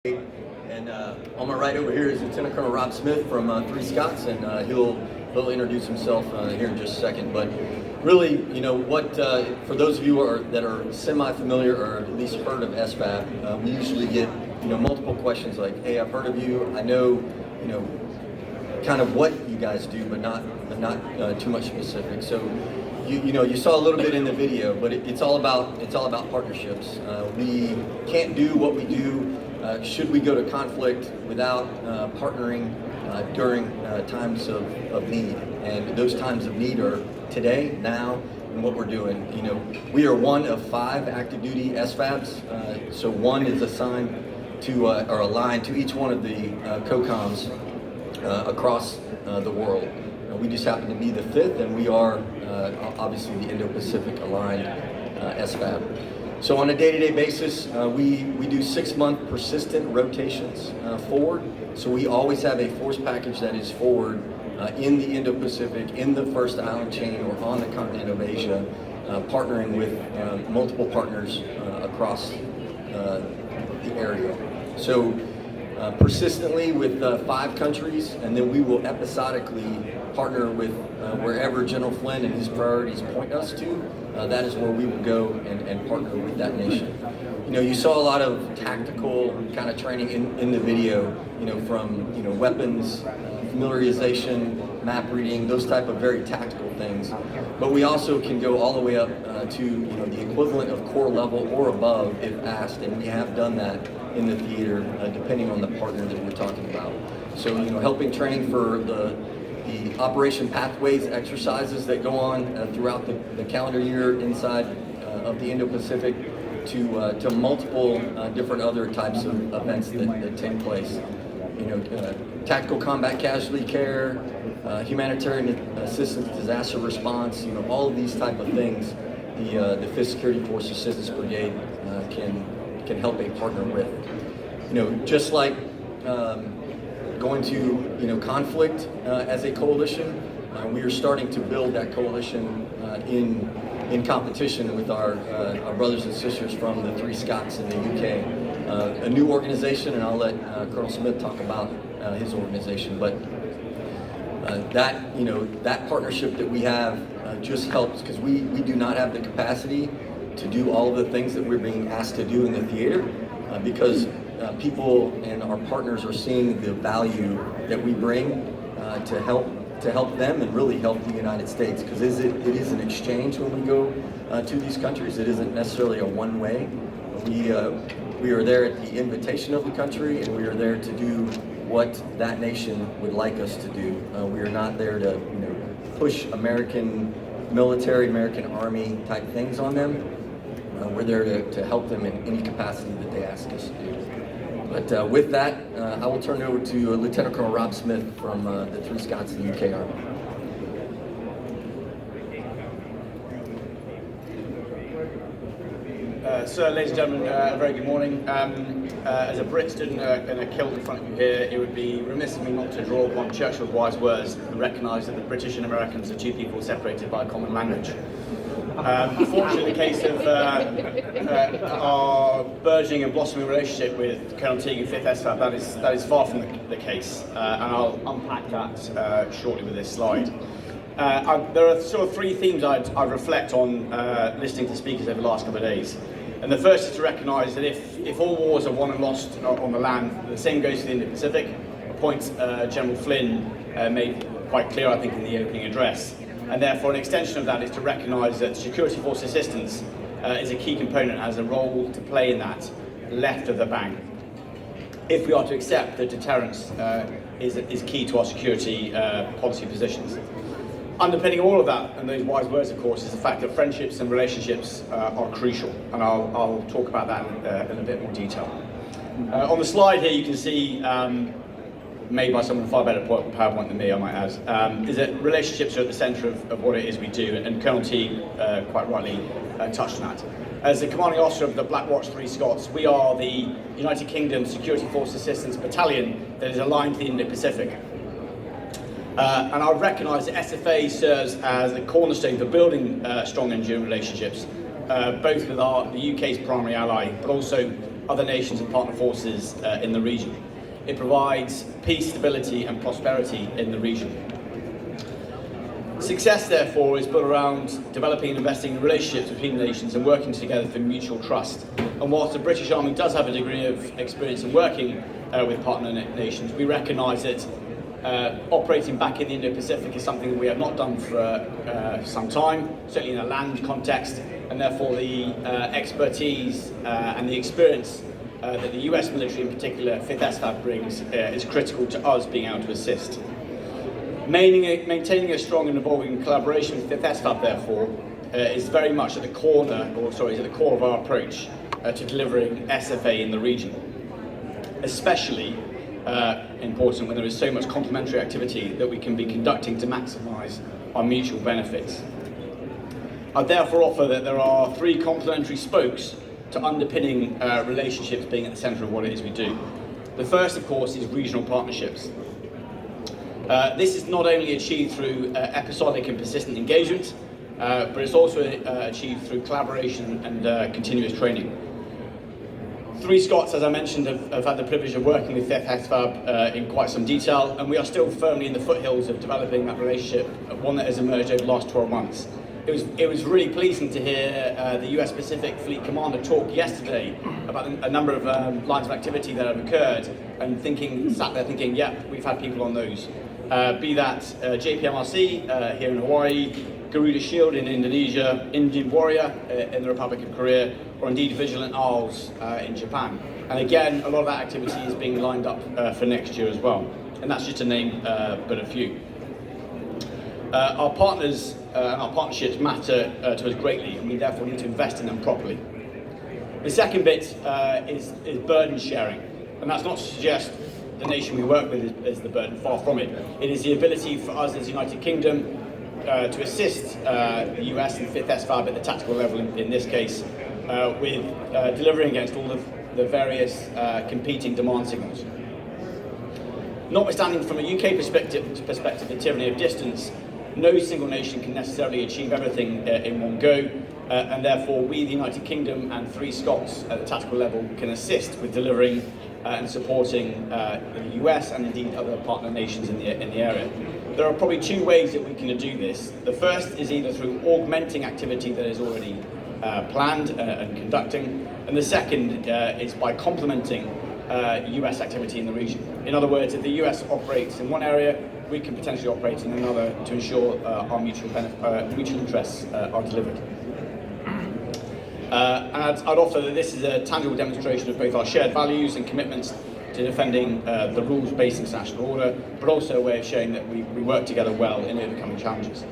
And on my right over here is Lt.Col Rob Smith from 3 Scots, and he'll introduce himself here in just a second. But really, you know what? For those of you that are semi-familiar or at least heard of SFAB, we usually get multiple questions like, "Hey, I've heard of you. I know kind of what you guys do, but not too much specific." So you saw a little bit in the video, but it's all about partnerships. We can't do what we do should we go to conflict without partnering during times of need. And those times of need are today, now, and what we're doing. We are one of 5 active duty SFABs, so one is assigned to or aligned to each one of the COCOMs across the world. We just happen to be the 5th, and we are obviously the Indo-Pacific aligned SFAB. So on a day-to-day basis, we do 6-month persistent rotations forward. So we always have a force package that is forward in the Indo-Pacific, in the first island chain, or on the continent of Asia, partnering with multiple partners across the area. So persistently with 5 countries, and then we will episodically partner with wherever General Flynn and his priorities point us to. That is where we will go and partner with that nation. You saw a lot of tactical kind of training in the video, from weapons, familiarization, map reading, those type of very tactical things. But we also can go all the way up to the equivalent of corps level or above if asked, and we have done that in the theater, depending on the partner that we're talking about. So helping train for the operation pathways exercises that go on throughout the calendar year inside of the Indo-Pacific to multiple different other types of events that take place. Tactical combat casualty care, humanitarian assistance, disaster response, all of these type of things the 5th Security Force Assistance Brigade can help a partner with. Just like going to conflict as a coalition, we are starting to build that coalition in competition with our brothers and sisters from the 3 Scots in the UK. A new organization, and I'll let Colonel Smith talk about his organization. But that partnership that we have just helps, because we do not have the capacity to do all of the things that we're being asked to do in the theater, because people and our partners are seeing the value that we bring to help them and really help the United States, because it is an exchange when we go to these countries. It isn't necessarily a one-way. We are there at the invitation of the country, and we are there to do what that nation would like us to do. We are not there to push American military, American Army type things on them. We're there to help them in any capacity that they ask us to do. But with that, I will turn it over to Lt.Col Rob Smith from the 3 Scots in the UK Army. Sir, ladies and gentlemen, a very good morning. As a Brit stood in a kilt in front of you here, it would be remiss of me not to draw upon Churchill's wise words and recognise that the British and Americans are 2 people separated by a common language. Unfortunately, in the case of our burgeoning and blossoming relationship with Colonel Teague and 5th SFAB, that is far from the case, and I'll unpack that shortly with this slide. There are sort of 3 themes I'd reflect on listening to speakers over the last couple of days. And the first is to recognise that if all wars are won and lost on the land, the same goes to the Indo-Pacific, a point General Flynn made quite clear, I think, in the opening address. And therefore, an extension of that is to recognise that security force assistance is a key component, has a role to play in that left of the bank. If we are to accept that deterrence is key to our security policy positions. Underpinning all of that, and those wise words, of course, is the fact that friendships and relationships are crucial, and I'll talk about that in a bit more detail. On the slide here, you can see, made by someone with far better PowerPoint than me, I might add, is that relationships are at the centre of what it is we do, and Colonel Teague quite rightly touched on that. As the commanding officer of the Black Watch 3 Scots, we are the United Kingdom Security Force Assistance Battalion that is aligned to the Indo-Pacific. And I recognise that SFA serves as the cornerstone for building strong, enduring relationships, both with the UK's primary ally, but also other nations and partner forces in the region. It provides peace, stability and prosperity in the region. Success, therefore, is built around developing and investing in relationships between nations and working together for mutual trust. And whilst the British Army does have a degree of experience in working with partner nations, we recognise that operating back in the Indo-Pacific is something that we have not done for some time, certainly in a land context, and therefore the expertise and the experience that the US military, in particular 5th SFAB, brings is critical to us being able to assist. Maintaining a strong and evolving collaboration with 5th SFAB, therefore, is very much at the core of our approach to delivering SFA in the region. Especially important when there is so much complementary activity that we can be conducting to maximise our mutual benefits. I therefore offer that there are 3 complementary spokes to underpinning relationships being at the centre of what it is we do. The first, of course, is regional partnerships. This is not only achieved through episodic and persistent engagement, but it's also achieved through collaboration and continuous training. 3 Scots, as I mentioned, have had the privilege of working with 5th SFAB in quite some detail, and we are still firmly in the foothills of developing that relationship, one that has emerged over the last 12 months. It was really pleasing to hear the US Pacific Fleet Commander talk yesterday about a number of lines of activity that have occurred, and sat there thinking, yeah, we've had people on those. Be that JPMRC here in Hawaii, Garuda Shield in Indonesia, Indian Warrior in the Republic of Korea, or indeed Vigilant Isles in Japan. And again, a lot of that activity is being lined up for next year as well. And that's just to name but a few. Our partners and our partnerships matter to us greatly, and we therefore need to invest in them properly. The second bit is burden sharing, and that's not to suggest the nation we work with is the burden, far from it. It is the ability for us as the United Kingdom to assist the US and 5th SFAB at the tactical level in this case with delivering against all of the various competing demand signals. Notwithstanding from a UK perspective the tyranny of distance, no single nation can necessarily achieve everything in one go, and therefore we, the United Kingdom, and 3 Scots at the tactical level can assist with delivering and supporting the US and indeed other partner nations in the area. There are probably 2 ways that we can do this. The first is either through augmenting activity that is already planned and conducting, and the second is by complementing US activity in the region. In other words, if the US operates in one area, we can potentially operate in another to ensure our mutual interests are delivered. And I'd offer that this is a tangible demonstration of both our shared values and commitments to defending the rules-based international order, but also a way of showing that we work together well in overcoming challenges.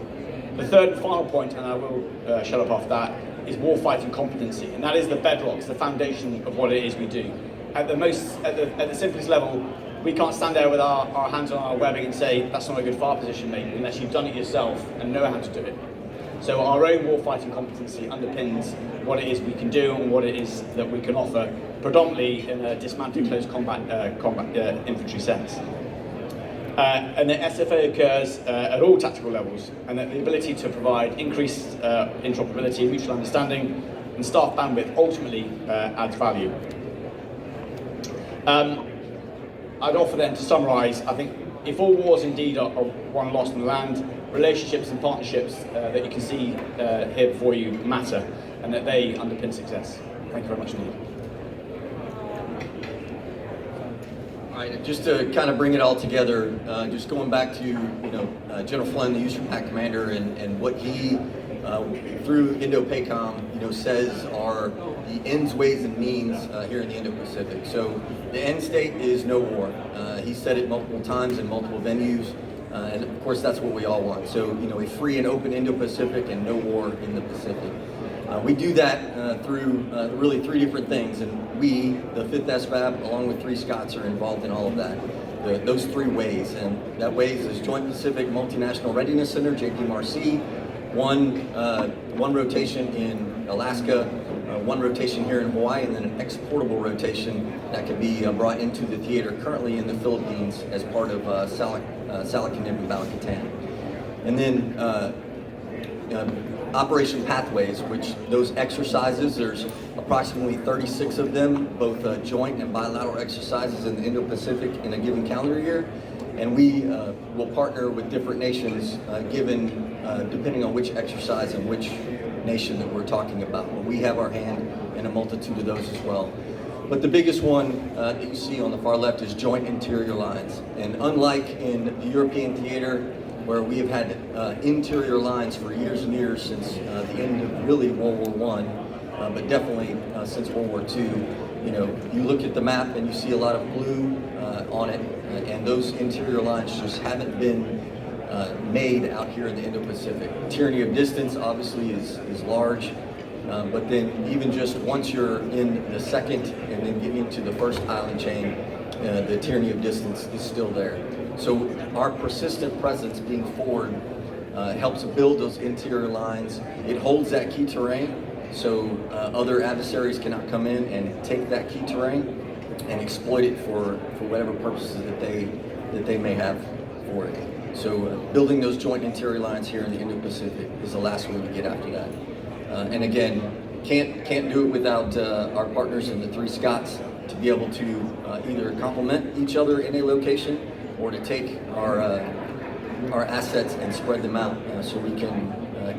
The third and final point, and I will shut up after that, is warfighting competency, and that is the bedrock, it's the foundation of what it is we do. At the simplest level, we can't stand there with our hands on our webbing and say, that's not a good fire position, mate, unless you've done it yourself and know how to do it. So our own warfighting competency underpins what it is we can do and what it is that we can offer, predominantly in a dismantled close combat infantry sense. And the SFA occurs at all tactical levels, and that the ability to provide increased interoperability and mutual understanding and staff bandwidth ultimately adds value. I'd offer then to summarise, I think if all wars indeed are won lost on the land, relationships and partnerships that you can see here before you matter, and that they underpin success. Thank you very much indeed. All right, just to kind of bring it all together, just going back to General Flynn, the USAR Pac Commander, and what he through Indo-PACOM says are the ends, ways, and means here in the Indo-Pacific. So the end state is no war. He said it multiple times in multiple venues, and of course that's what we all want. So a free and open Indo-Pacific and no war in the Pacific. We do that through really 3 different things, and we, the 5th SFAB, along with 3 Scots, are involved in all of that. Those 3 ways, and that ways is Joint Pacific Multinational Readiness Center, JPMRC, one rotation in Alaska, 1 rotation here in Hawaii, and then an exportable rotation that can be brought into the theater currently in the Philippines as part of Salak and Bala Catan. And then Operation Pathways, which those exercises, there's approximately 36 of them, both joint and bilateral exercises in the Indo-Pacific in a given calendar year. And we will partner with different nations depending on which exercise and which nation that we're talking about. But we have our hand in a multitude of those as well. But the biggest one that you see on the far left is joint interior lines. And unlike in the European theater, where we have had interior lines for years and years since the end of really World War I, but definitely since World War II, you look at the map and you see a lot of blue on it, and those interior lines just haven't been made out here in the Indo-Pacific. Tyranny of distance obviously is large, but then even just once you're in the second and then getting to the first island chain, the tyranny of distance is still there. So our persistent presence being forward helps build those interior lines. It holds that key terrain, so other adversaries cannot come in and take that key terrain and exploit it for whatever purposes that they may have for it. So building those joint interior lines here in the Indo-Pacific is the last way to get after that. And again, can't do it without our partners in the three Scots to be able to either complement each other in a location or to take our assets and spread them out so we can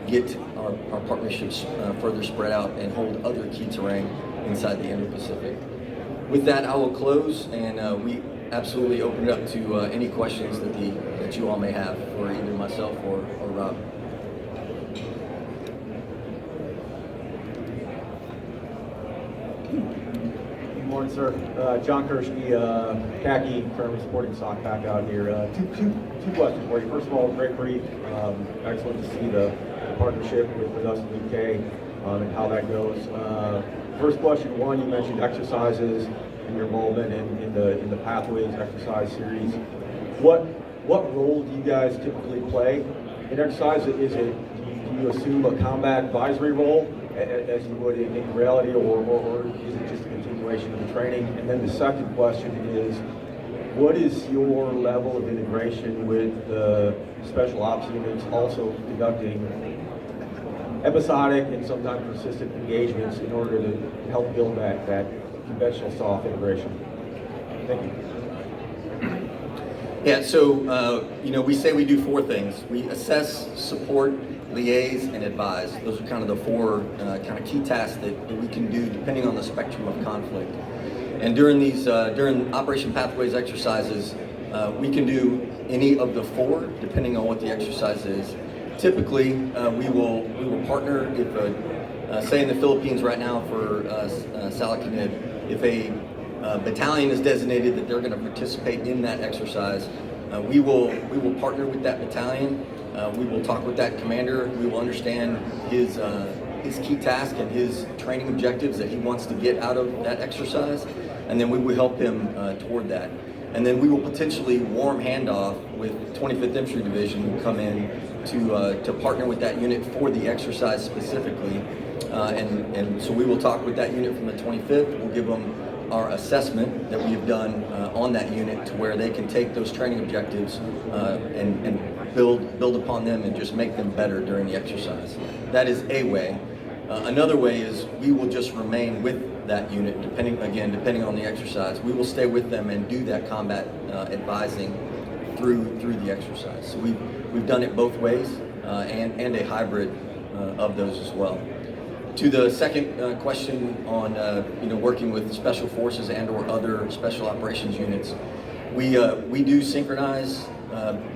get our partnerships further spread out and hold other key terrain inside the Indo-Pacific. With that, I will close, and we absolutely open it up to any questions that you all may have for either myself or Rob. Good morning, sir. John Kershke, khaki, currently sporting sock pack out here. Two questions for you. First of all, great brief. Excellent to see the partnership with us in the UK and how that goes. First question, one, you mentioned exercises and your involvement in the Pathways exercise series. What role do you guys typically play in exercise? Do you assume a combat advisory role as you would in reality, or is it just a continuation of the training? And then the second question is, what is your level of integration with the special ops units also conducting episodic and sometimes persistent engagements in order to help build that conventional soft integration? Thank you. Yeah, so we say we do four things. We assess, support, liaise, and advise. Those are kind of the four kind of key tasks that we can do depending on the spectrum of conflict. And during Operation Pathways exercises, we can do any of the four depending on what the exercise is. Typically, we will partner if, say in the Philippines right now for Salacanib, if a battalion is designated that they're going to participate in that exercise, we will partner with that battalion. We will talk with that commander. We will understand his key task and his training objectives that he wants to get out of that exercise, and then we will help him toward that. And then we will potentially warm handoff with 25th Infantry Division who come in to partner with that unit for the exercise specifically. And so we will talk with that unit from the 25th. We'll give them our assessment that we've done on that unit to where they can take those training objectives and build upon them and just make them better during the exercise. That is a way. Another way is we will just remain with that unit, depending on the exercise. We will stay with them and do that combat advising through the exercise. So we've done it both ways and a hybrid of those as well. To the second question on working with special forces and or other special operations units, we do synchronize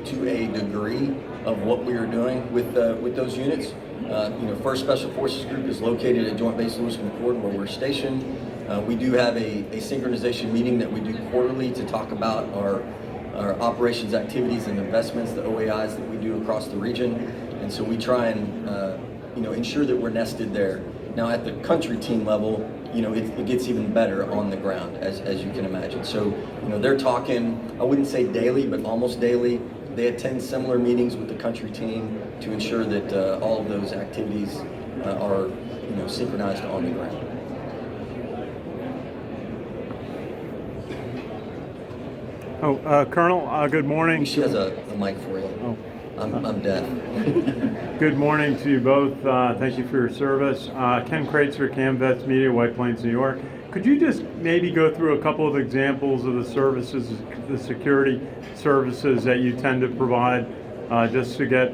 to a degree of what we are doing with those units. First Special Forces Group is located at Joint Base Lewis McChord, where we're stationed. We do have a synchronization meeting that we do quarterly to talk about our operations activities and investments, the OAIs that we do across the region, and so we try and ensure that we're nested there. Now at the country team level, it gets even better on the ground, as you can imagine. So they're talking, I wouldn't say daily, but almost daily. They attend similar meetings with the country team to ensure that all of those activities are synchronized on the ground. Colonel, good morning. She has a mic for you. Oh, I'm deaf. Good morning to you both. Thank you for your service. Ken Kraetzer, CaMMVetsMedia, White Plains, New York. Could you just maybe go through a couple of examples of the services, the security services that you tend to provide, just to get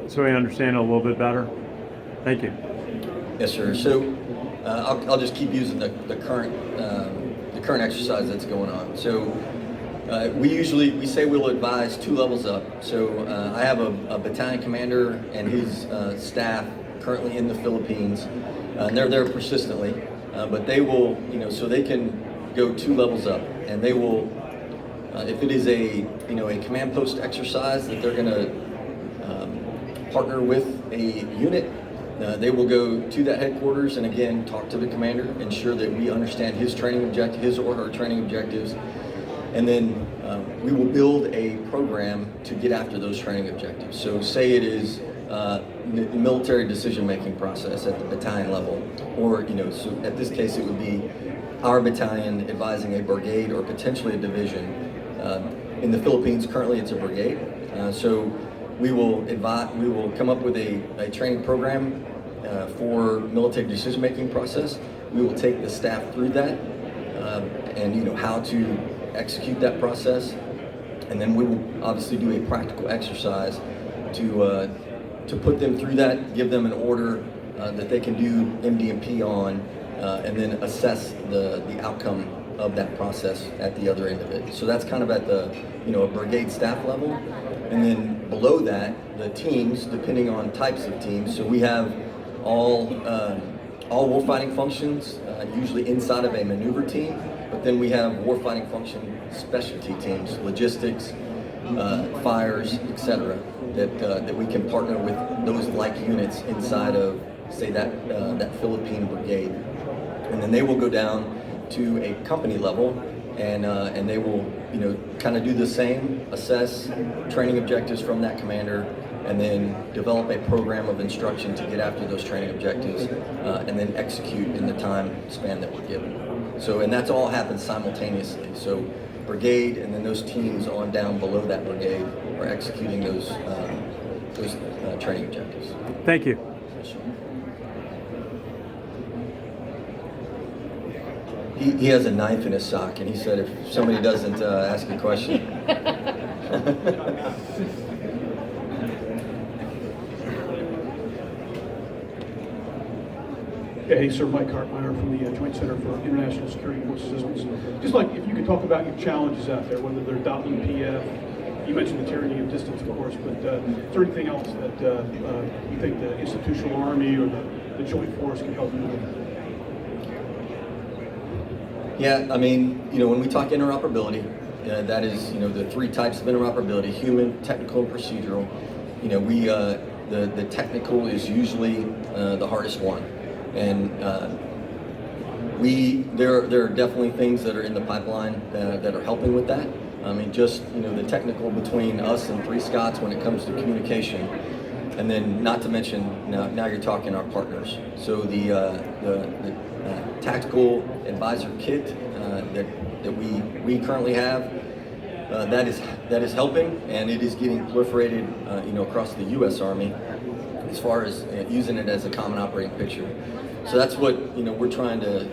so we understand it a little bit better? Thank you. Yes, sir. So I'll just keep using the current exercise that's going on. So we say we'll advise 2 levels up. So I have a battalion commander and his staff currently in the Philippines, and they're there persistently. But they will, so they can go 2 levels up, and they will, if it is a command post exercise that they're going to partner with a unit, they will go to that headquarters and again talk to the commander, ensure that we understand his or her training objectives, and then we will build a program to get after those training objectives. So say it is the military decision-making process at the battalion level, or so at this case it would be our battalion advising a brigade or potentially a division. In the Philippines, currently it's a brigade. So we will come up with a training program for military decision-making process. We will take the staff through that and how to execute that process, and then we will obviously do a practical exercise to put them through that, give them an order that they can do MD&P on, and then assess the outcome of that process at the other end of it. So that's kind of at the a brigade staff level, and then below that the teams, depending on types of teams. So we have all warfighting functions usually inside of a maneuver team, but then we have warfighting function specialty teams, logistics, fires, etc. That we can partner with those like units inside of, say, that Philippine brigade, and then they will go down to a company level, and they will kind of do the same, assess training objectives from that commander, and then develop a program of instruction to get after those training objectives, and then execute in the time span that we're given. So, and that's all happens simultaneously. So brigade and then those teams on down below that brigade are executing those training objectives. Thank you. He has a knife in his sock, and he said if somebody doesn't ask a question. Yeah, hey, sir, Mike Hartmeyer from the Joint Center for International Security and Force Assistance. Just like if you could talk about your challenges out there, whether they're WPF, you mentioned the tyranny of distance, of course, but is there anything else that you think the institutional army or the joint force can help you with? Yeah, I mean, when we talk interoperability, that is, the 3 types of interoperability: human, technical, and procedural. The technical is usually the hardest one, and there are definitely things that are in the pipeline that are helping with that. I mean, just the technical between us and 3 Scots when it comes to communication, and then not to mention now you're talking our partners. So the tactical advisor kit that we currently have, that is helping, and it is getting proliferated across the U.S. Army as far as using it as a common operating picture. So that's what we're trying to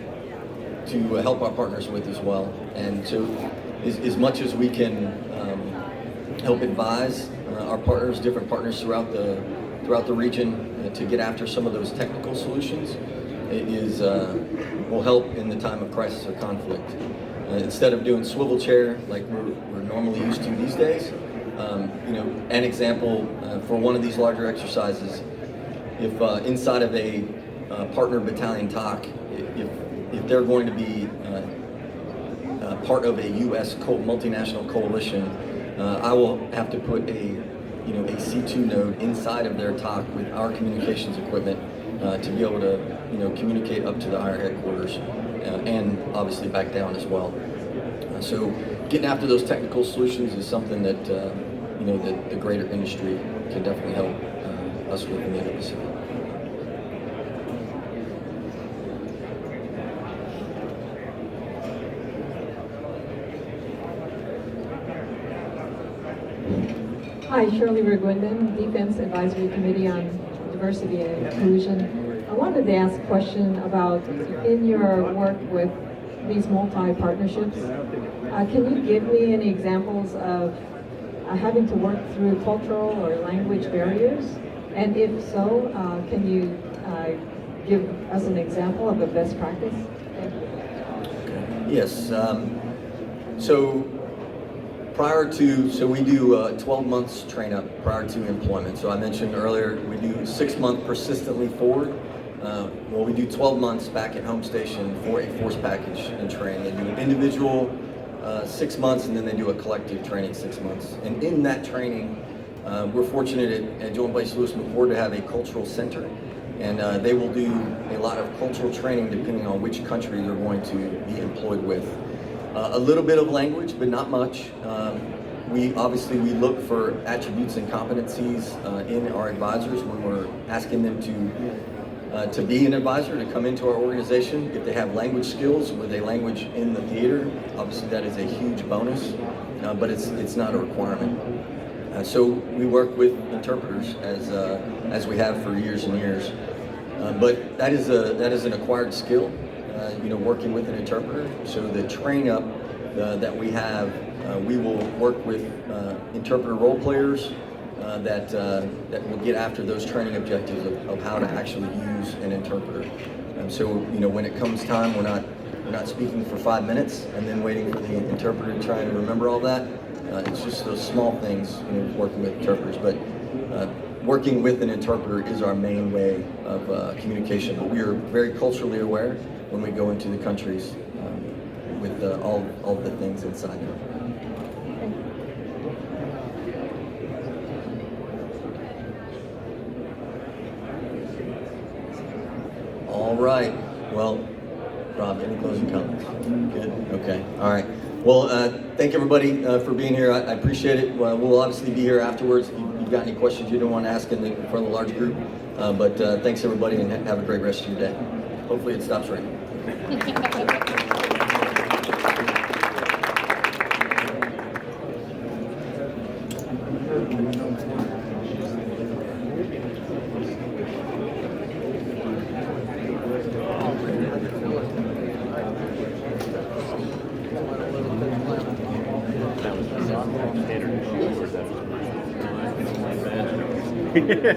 help our partners with as well. And so as much as we can help advise our partners, different partners throughout the region, to get after some of those technical solutions, it will help in the time of crisis or conflict. Instead of doing swivel chair like we're normally used to these days, an example for one of these larger exercises, if inside of a partner battalion TOC, if they're going to be part of a U.S. multinational coalition, I will have to put a C2 node inside of their TOC with our communications equipment to be able to communicate up to the higher headquarters and obviously back down as well. So getting after those technical solutions is something that that the greater industry can definitely help us with in the Indo-Pacific. Hi, Shirley Rigwinden, Defense Advisory Committee on Diversity and Inclusion. I wanted to ask a question about, in your work with these multi-partnerships, can you give me any examples of having to work through cultural or language barriers? And if so, can you give us an example of a best practice? Yes. So we do 12 months train up prior to employment. So I mentioned earlier we do 6 month persistently forward. Well, we do 12 months back at home station for a force package and train. They do an individual 6 months, and then they do a collective training 6 months. And in that training, we're fortunate at Joint Base Lewis McChord to have a cultural center, and they will do a lot of cultural training depending on which country they're going to be employed with. A little bit of language, but not much. We look for attributes and competencies in our advisors when we're asking them to be an advisor, to come into our organization. If they have language skills with a language in the theater, obviously that is a huge bonus, but it's not a requirement. So we work with interpreters as we have for years and years. But that is an acquired skill, working with an interpreter. So the train up that we have, we will work with interpreter role players that will get after those training objectives of how to actually use an interpreter. So when it comes time, we're not speaking for 5 minutes and then waiting for the interpreter to try and remember all that. It's just those small things, working with interpreters. But working with an interpreter is our main way of communication. But we are very culturally aware when we go into the countries with all the things inside there. All right. Well, Rob, any closing comments? Good? Okay. All right. Well, thank everybody for being here. I appreciate it. We'll obviously be here afterwards if you've got any questions you don't want to ask in front of the large group. But thanks everybody, and have a great rest of your day. Hopefully it stops raining.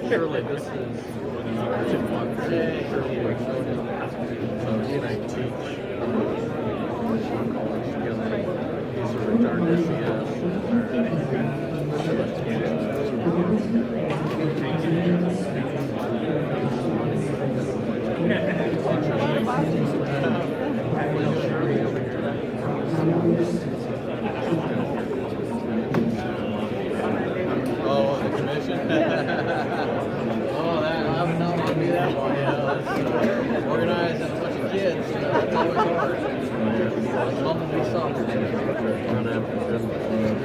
Surely this is Oh, the commission? Oh, that, I would not want to be that one, organizing a bunch of kids, that's always hard. Bumblebee soccer.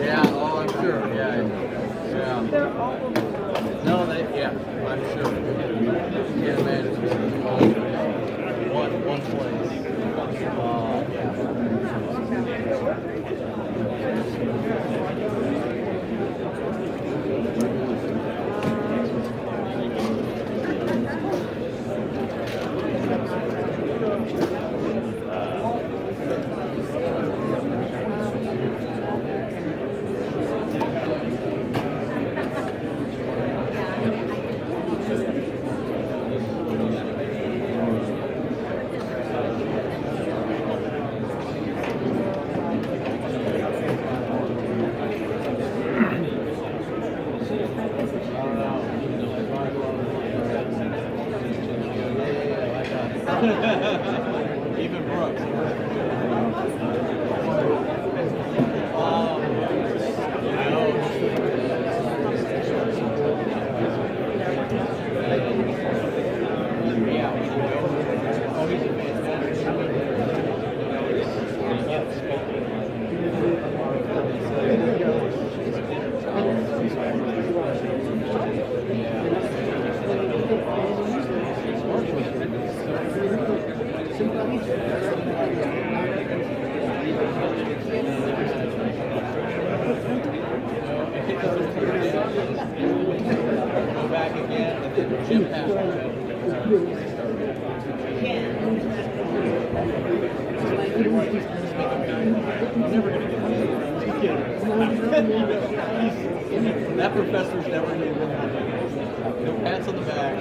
Yeah, oh, I'm sure, yeah. No, I'm sure. You can't imagine one place. Go back again, and then Jim Pass. That professor's never even. No pats on the back.